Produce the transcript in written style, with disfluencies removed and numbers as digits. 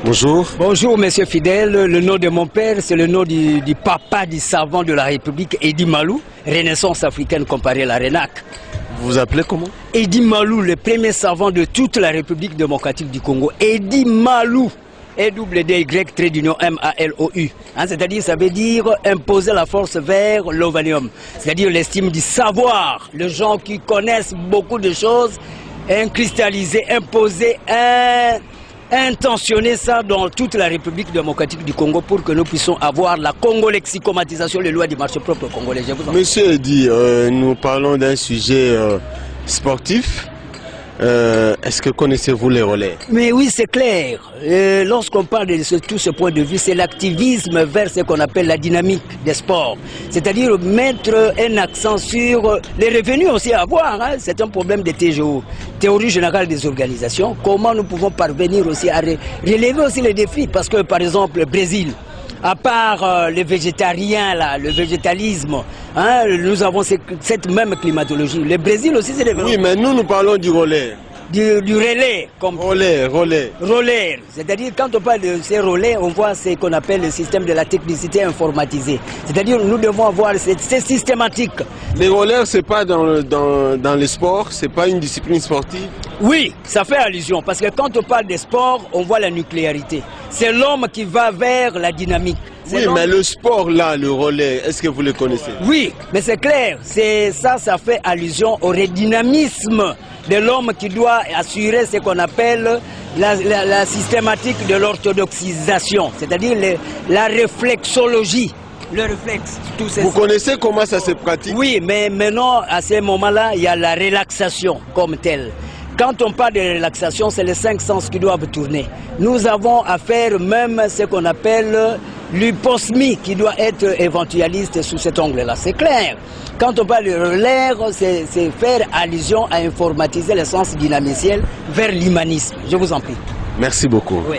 Bonjour. Bonjour, monsieur Fidèle. Le nom de mon père, c'est le nom du papa du savant de la République, Edi Malou, Renaissance africaine comparée à la RENAC. Vous vous appelez comment? Edi Malou, le premier savant de toute la République démocratique du Congo. Edi Malou. E-double-D-Y-M-A-L-O-U. C'est-à-dire, ça veut dire imposer la force vers l'ovanium. C'est-à-dire l'estime du savoir. Les gens qui connaissent beaucoup de choses, cristalliser, imposer, intentionner ça dans toute la République démocratique du Congo pour que nous puissions avoir la congo-lexicomatisation, les lois du marché propre congolais. Monsieur Edi, nous parlons d'un sujet sportif. Est-ce que connaissez-vous les relais? Mais oui, c'est clair. Lorsqu'on parle de tout ce point de vue, c'est l'activisme vers ce qu'on appelle la dynamique des sports. C'est-à-dire mettre un accent sur les revenus aussi à avoir. C'est un problème de TGO, théorie générale des organisations. Comment nous pouvons parvenir aussi à relever aussi les défis? Parce que par exemple, le Brésil, à part les végétariens, là, le végétalisme, nous avons cette même climatologie. Le Brésil aussi, c'est des... Oui, mais nous parlons du relais. Du relais. Comme relais. Relais. C'est-à-dire, quand on parle de ces relais, on voit ce qu'on appelle le système de la technicité informatisée. C'est-à-dire, nous devons avoir c'est systématique. Les relais, c'est pas dans les sports, c'est pas une discipline sportive? Oui, ça fait allusion, parce que quand on parle des sports, on voit la nucléarité. C'est l'homme qui va vers la dynamique. Oui, mais le sport là, le relais, est-ce que vous le connaissez? Oui, mais c'est clair, ça fait allusion au redynamisme de l'homme qui doit assurer ce qu'on appelle la systématique de l'orthodoxisation, c'est-à-dire la réflexologie. Le réflexe, tout ça. Vous connaissez comment ça se pratique? Oui, mais maintenant, à ce moment-là, il y a la relaxation comme telle. Quand on parle de relaxation, c'est les 5 sens qui doivent tourner. Nous avons à faire même ce qu'on appelle l'hyposmie qui doit être éventualiste sous cet angle-là. C'est clair. Quand on parle de l'air, c'est faire allusion à informatiser le sens dynamiciel vers l'humanisme. Je vous en prie. Merci beaucoup. Oui.